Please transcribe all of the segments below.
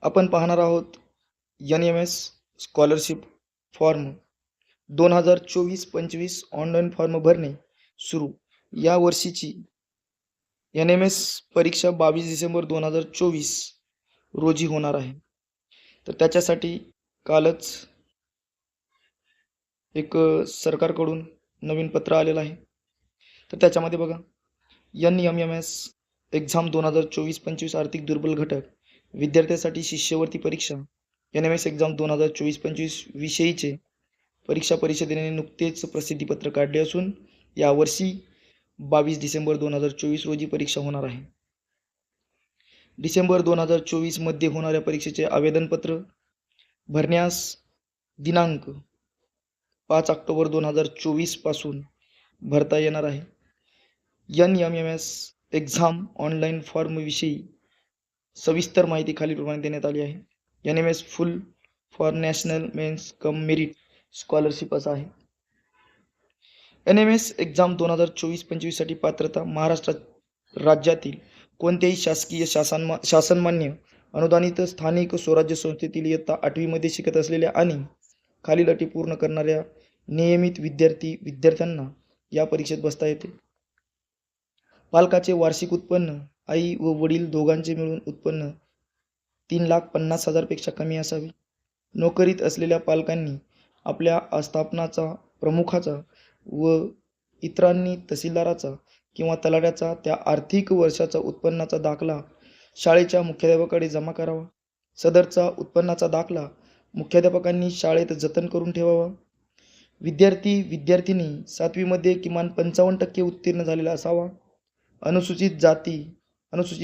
आपण पाहणार आहोत NMS scholarship form 2024-25 online form भरणे सुरू. या वर्षीची NMS परीक्षा 22 डिसेंबर 2024 रोजी होणार आहे. तर त्याच्यासाठी कालच एक सरकारकडून नवीन पत्र आलेलं आहे. तर त्याच्यामध्ये बघा, NMS एक्झाम 2024-25 आर्थिक दुर्बल घटक विद्यार्थ्यांसाठी शिष्यवृत्ती परीक्षा NMS एक्झाम 2024-25 विषयीचे परीक्षा परिषदेने नुकतेच प्रसिद्धीपत्र काढले असून यावर्षी 22 डिसेंबर 2024 रोजी परीक्षा होणार आहे. डिसेंबर 2024 मध्ये होणाऱ्या परीक्षेचे आवेदनपत्र भरण्यास दिनांक 5 ऑक्टोबर 2024 पासून भरता येणार आहे. NMS एक्झाम ऑनलाईन फॉर्म विषयी सविस्तर माहिती खालीलप्रमाणे देण्यात आली आहे. NMS full form national means cum merit scholarship असा आहे. NMS एक्झाम 2024-25 साठी पात्रता महाराष्ट्र राज्यातील कोणत्याही शासकीय शासनमान्य अनुदानित स्थानिक स्वराज्य संस्थेतील इयत्ता 8वी मध्ये शिकत असलेल्या आणि खालील अटी पूर्ण करणाऱ्या नियमित विद्यार्थ्यांना या परीक्षेत बसता येते. पालकाचे वार्षिक उत्पन्न आई व वडील दोघांचे मिळून उत्पन्न 3,50,000 पेक्षा कमी असावे. नोकरीत असलेल्या पालकांनी आपल्या आस्थापनाचा प्रमुखाचा व इतरांनी तहसीलदाराचा किंवा तलाठ्याचा त्या आर्थिक वर्षाचा उत्पन्नाचा दाखला शाळेच्या मुख्याध्यापकाकडे जमा करावा. सदरचा उत्पन्नाचा दाखला मुख्याध्यापकांनी शाळेत जतन करून ठेवावा. विद्यार्थी-विद्यार्थिनी 7वी मध्ये किमान 55% उत्तीर्ण झालेला असावा. अनुसूचित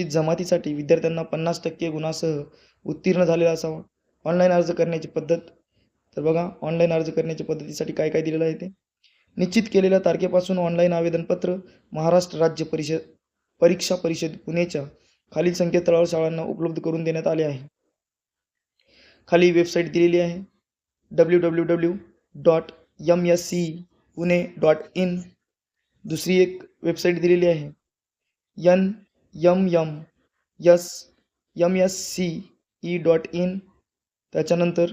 जमातीसाठी विद्यार्थ्यांना 50% गुणासह उत्तीर्ण झालेला असावा. ऑनलाईन अर्ज करण्याची पद्धत, तर बघा ऑनलाईन अर्ज करण्याच्या पद्धतीसाठी काय काय दिलेलं आहे ते. निश्चित केलेल्या तारखेपासून ऑनलाईन आवेदनपत्र महाराष्ट्र राज्य परीक्षा परिषद पुणेच्या खालील संकेतस्थळावर शाळांना उपलब्ध करून देण्यात आले आहे. खाली वेबसाईट दिलेली आहे www.mscepune.in. दुसरी एक वेबसाईट दिलेली आहे nmmsmsce.in. त्याच्यानंतर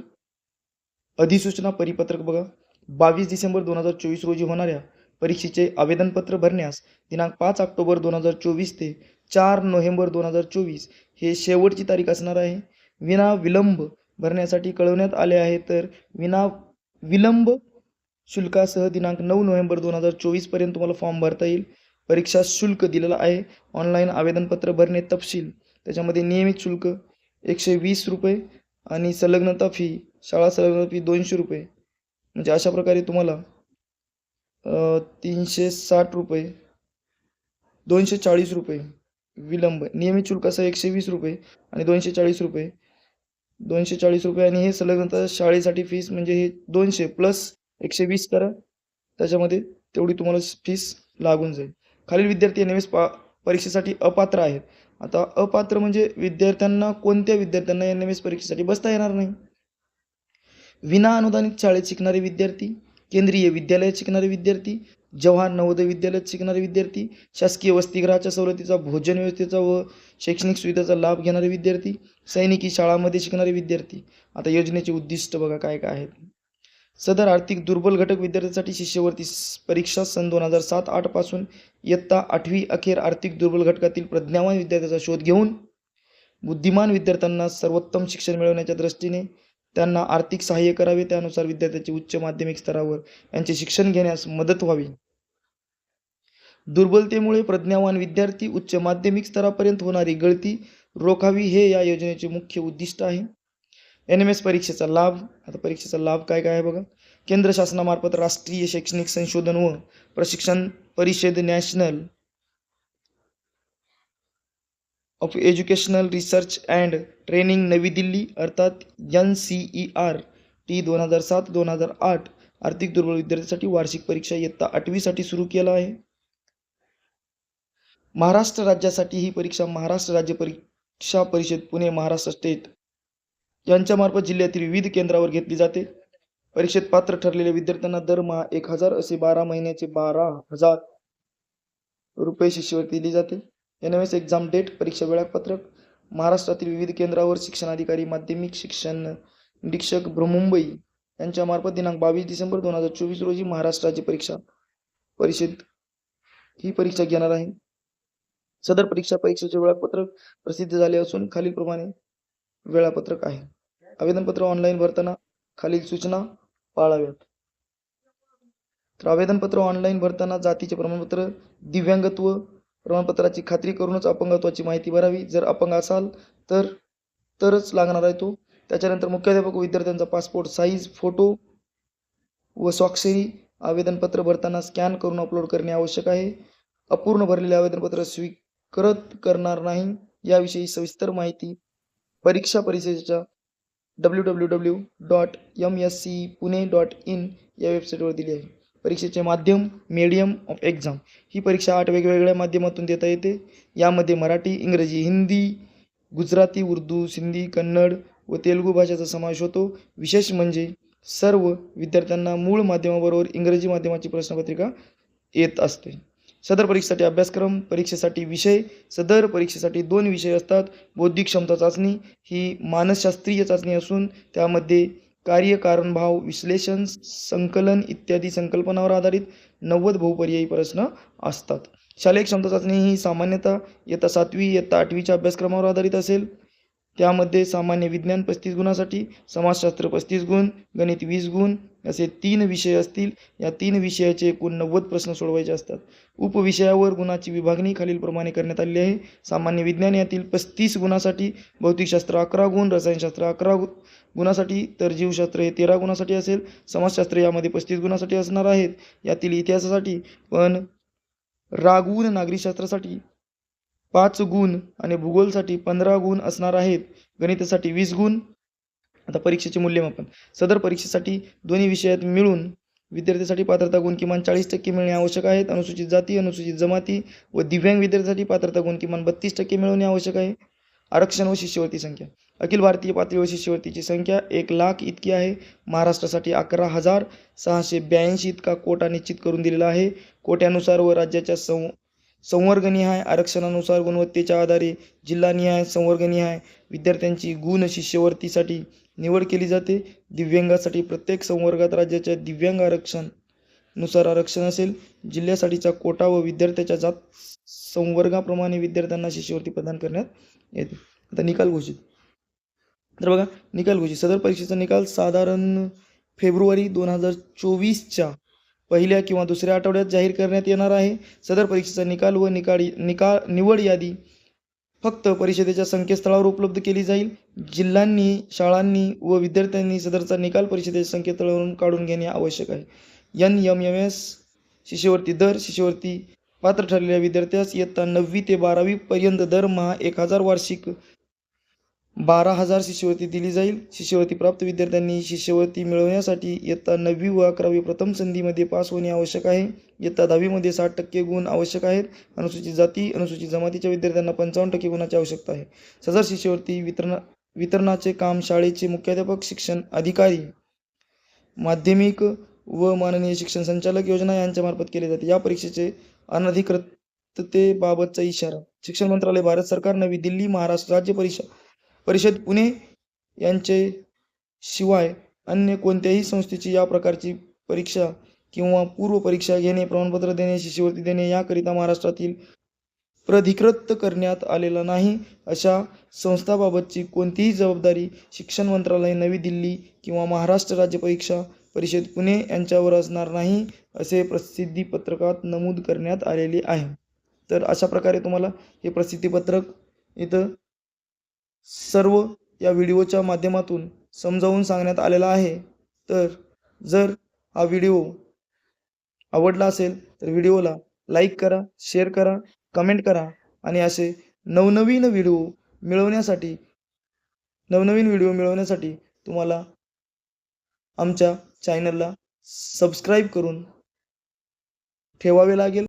अधिसूचना परिपत्रक बघा, 22 डिसेंबर 2024 रोजी होणाऱ्या परीक्षेचे आवेदनपत्र भरण्यास दिनांक 5 ऑक्टोबर 2024 ते 4 नोव्हेंबर 2024 हे शेवटची तारीख असणार आहे. विना विलंब भरण्यासाठी कळवण्यात आले आहे. तर विना विलंब शुल्कासह दिनांक 9 नोव्हेंबर 2024 पर्यंत तुम्हाला फॉर्म भरता येईल. परीक्षा शुल्क दिलेला आहे. ऑनलाईन आवेदनपत्र भरणे तपशील, त्याच्यामध्ये नियमित शुल्क 120 रुपये आणि संलग्नता फी, शाळा संलग्नता फी 200 रुपये. म्हणजे अशा प्रकारे तुम्हाला 360 रुपये, 240 रुपये विलंब. नियमित शुल्कासह 120 रुपये आणि 240 रुपये, 240 रुपये आणि हे संलग्नता शाळेसाठी फीस म्हणजे हे 200 प्लस 120 करा, त्याच्यामध्ये तेवढी तुम्हाला फीस लागून जाईल. खालील विद्यार्थी NMS परीक्षेसाठी अपात्र आहेत. आता अपात्र म्हणजे कोणत्या विद्यार्थ्यांना NMS परीक्षेसाठी बसता येणार नाही. विना अनुदानित शाळेत शिकणारे विद्यार्थी, केंद्रीय विद्यालयात शिकणारे विद्यार्थी, जवाहर नवोदय विद्यालयात शिकणारे विद्यार्थी, शासकीय वसतिगृहाच्या सवलतीचा, भोजन व्यवस्थेचा व शैक्षणिक सुविधांचा लाभ घेणारे विद्यार्थी, सैनिकी शाळांमध्ये शिकणारे विद्यार्थी. आता योजनेचे उद्दिष्ट बघा काय काय आहेत. सदर आर्थिक दुर्बल घटक विद्यार्थ्यांसाठी शिष्यवृत्ती परीक्षा सन 2007-8 पासून इयत्ता 8वी अखेर आर्थिक दुर्बल घटकातील प्रज्ञावान विद्यार्थ्यांचा शोध घेऊन बुद्धिमान विद्यार्थ्यांना सर्वोत्तम शिक्षण मिळवण्याच्या दृष्टीने त्यांना आर्थिक सहाय्य करावे. त्यानुसार विद्यार्थ्यांचे उच्च माध्यमिक स्तरावर यांचे शिक्षण घेण्यास मदत व्हावी. दुर्बलतेमुळे प्रज्ञावान विद्यार्थी उच्च माध्यमिक स्तरापर्यंत होणारी गळती रोखावी हे या योजनेचे मुख्य उद्दिष्ट आहे. NMS परीक्षेचा लाभ, आता परीक्षेचा लाभ काय काय आहे बघा. केंद्र शासनामार्फत राष्ट्रीय शैक्षणिक संशोधन व प्रशिक्षण परिषद, national of educational research and training नवी दिल्ली अर्थात NCERT 2007-2008 आर्थिक दुर्बल विद्यार्थ्यांसाठी वार्षिक परीक्षा इयत्ता 8वी साठी सुरू केला आहे. महाराष्ट्र राज्यासाठी ही परीक्षा महाराष्ट्र राज्य परीक्षा परिषद पुणे, महाराष्ट्र स्टेट यांच्यामार्फत जिल्ह्यातील विविध केंद्रावर घेतली जाते. परीक्षेत पात्र ठरलेल्या विद्यार्थ्यांना दरमहा 1,000 असे 12 महिन्याचे 12,000 रुपये शिष्यवृत्ती दिली जाते. NMS एक्झाम डेट, परीक्षा वेळापत्रक महाराष्ट्रातील विविध केंद्रावर शिक्षणाधिकारी माध्यमिक शिक्षण निरीक्षक मुंबई यांच्यामार्फत दिनांक 22 डिसेंबर 2024 रोजी महाराष्ट्र राज्य परीक्षा परिषद ही परीक्षा घेणार आहे. सदर परीक्षेचे वेळापत्रक प्रसिद्ध झाले असून खालीलप्रमाणे वेळापत्रक आहे. आवेदनपत्र ऑनलाईन भरताना खालील सूचना पाळाव्यात. तर आवेदनपत्र ऑनलाईन भरताना जातीचे प्रमाणपत्र, दिव्यांगत्व प्रमाणपत्राची खात्री करूनच अपंगत्वाची माहिती भरावी. जर अपंग असाल तरच लागणार आहे तो. त्याच्यानंतर मुख्याध्यापक व विद्यार्थ्यांचा पासपोर्ट साईज फोटो व स्वाक्षरी आवेदनपत्र भरताना स्कॅन करून अपलोड करणे आवश्यक आहे. अपूर्ण भरलेले आवेदनपत्र स्वीकृत करणार नाही. याविषयी सविस्तर माहिती परीक्षा परिषदेच्या www.mscpune.in या वेबसाईटवर दिली आहे. परीक्षेचे माध्यम मीडियम ऑफ एक्झाम. ही परीक्षा 8 वेगवेगळ्या माध्यमातून देता येते. यामध्ये मराठी, इंग्रजी, हिंदी, गुजराती, उर्दू, सिंधी, कन्नड व तेलुगू भाषेचा समावेश होतो. विशेष म्हणजे सर्व विद्यार्थ्यांना मूळ माध्यमाबरोबर इंग्रजी माध्यमाची प्रश्नपत्रिका येत असते. सदर परीक्षेसाठी अभ्यासक्रम, परीक्षेसाठी विषय. सदर परीक्षेसाठी 2 विषय असतात. बौद्धिक क्षमता चाचणी ही मानसशास्त्रीय चाचणी असून त्यामध्ये कार्य, कारणभाव, विश्लेषण, संकलन इत्यादी संकल्पनावर आधारित 90 बहुपर्यायी प्रश्न असतात. शालेय क्षमता चाचणी ही सामान्यतः इयत्ता 7वी, इयत्ता 8वीच्या अभ्यासक्रमावर आधारित असेल. त्यामध्ये सामान्य विज्ञान 35 गुणासाठी, समाजशास्त्र 35 गुण, गणित 20 गुण असे 3 विषय असतील. या 3 विषयाचे एकूण 90 प्रश्न सोडवायचे असतात. उपविषयावर गुणाची विभागणी खालीलप्रमाणे करण्यात आली आहे. सामान्य विज्ञान यातील 35 गुणासाठी, भौतिकशास्त्र 11 गुण, रसायनशास्त्र 11 गुणासाठी, तर जीवशास्त्र हे 13 गुणासाठी असेल. समाजशास्त्र यामध्ये 35 गुणासाठी असणार आहेत. यातील इतिहासासाठी पण रागून नागरिकशास्त्रासाठी 5 गुण आणि भूगोलसाठी 15 गुण असणार आहेत. गणितासाठी 20 गुण. आता परीक्षेचे मूल्यमापन. सदर परीक्षेसाठी दोन्ही विषयात मिळून विद्यार्थ्यांसाठी पात्रता गुण किमान 40% मिळणे आवश्यक आहेत. अनुसूचित जाती, अनुसूचित जमाती व दिव्यांग विद्यार्थ्यांसाठी पात्रता गुण किमान 32% मिळवणे आवश्यक आहे. आरक्षण व शिष्यवृत्ती संख्या. अखिल भारतीय पातळीवर शिष्यवृत्तीची संख्या 1,00,000 इतकी आहे. महाराष्ट्रासाठी 11,682 इतका कोटा निश्चित करून दिलेला आहे. कोट्यानुसार व राज्याच्या संवर्गनिहाय आरक्षणानुसार गुणवत्तेच्या आधारे जिल्हानिहाय संवर्गनिहाय विद्यार्थ्यांची गुण शिष्यवृत्तीसाठी निवड केली जाते. दिव्यांगासाठी प्रत्येक संवर्गात राज्याच्या दिव्यांग आरक्षणानुसार आरक्षण असेल. जिल्ह्यासाठीचा कोटा व विद्यार्थ्याच्या जात संवर्गाप्रमाणे विद्यार्थ्यांना शिष्यवृत्ती प्रदान करण्यात येते. आता निकाल घोषित. तर बघा निकाल घोषित. सदर परीक्षेचा निकाल साधारण फेब्रुवारी 2024च्या पहिल्या किंवा दुसऱ्या आठवड्यात जाहीर करण्यात येणार आहे. सदर परीक्षेचा निकाल व निवड यादी फक्त परिषदेच्या संकेतस्थळावर उपलब्ध केली जाईल. जिल्ह्यांनी, शाळांनी व विद्यार्थ्यांनी सदरचा निकाल परिषदेच्या संकेतस्थळावरून काढून घेणे आवश्यक आहे. NMMS शिष्यवृत्ती दर. शिष्यवृत्ती पात्र ठरलेल्या विद्यार्थ्यास इयत्ता 9वी ते 12वी पर्यंत दरमहा 1,000 वार्षिक 12,000 शिष्यवृत्ती दिली जाईल. शिष्यवृत्ती प्राप्त विद्यार्थ्यांनी शिष्यवृत्ती मिळवण्यासाठी इयत्ता 9वी व 11वी प्रथम संधीमध्ये पास होणे आवश्यक आहे. इयत्ता 10वीमध्ये 60% गुण आवश्यक आहेत. अनुसूचित जाती, अनुसूचित जमातीच्या विद्यार्थ्यांना 55% गुणाची आवश्यकता आहे. सदर शिष्यवृत्ती वितरणाचे काम शाळेचे मुख्याध्यापक, शिक्षण अधिकारी, माध्यमिक व माननीय शिक्षण संचालक योजना यांच्यामार्फत केले जाते. या परीक्षेचे अनधिकृततेबाबतचा इशारा. शिक्षण मंत्रालय, भारत सरकार, नवी दिल्ली, महाराष्ट्र राज्य परिषद पुणे यांचे शिवाय अन्य कोणत्याही संस्थेची या प्रकारची परीक्षा किंवा पूर्व परीक्षा घेणे, प्रमाणपत्र देणे, शिष्यवृत्ती देणे याकरिता महाराष्ट्रातील प्राधिकृत करण्यात आलेला नाही. अशा संस्थांबाबतची कोणतीही जबाबदारी शिक्षण मंत्रालय, नवी दिल्ली किंवा महाराष्ट्र राज्य परीक्षा परिषद पुणे यांच्यावर असणार नाही, असे प्रसिद्धीपत्रकात नमूद करण्यात आलेले आहे. तर अशा प्रकारे तुम्हाला हे प्रसिद्धीपत्रक इथं सर्व या व्हिडिओच्या माध्यमातून समजावून सांगण्यात आलेला आहे. तर जर हा व्हिडिओ आवडला असेल तर व्हिडिओला लाईक करा, शेअर करा, कमेंट करा आणि असे नवनवीन व्हिडिओ मिळवण्यासाठी तुम्हाला आमच्या चॅनलला सबस्क्राईब करून ठेवावे लागेल.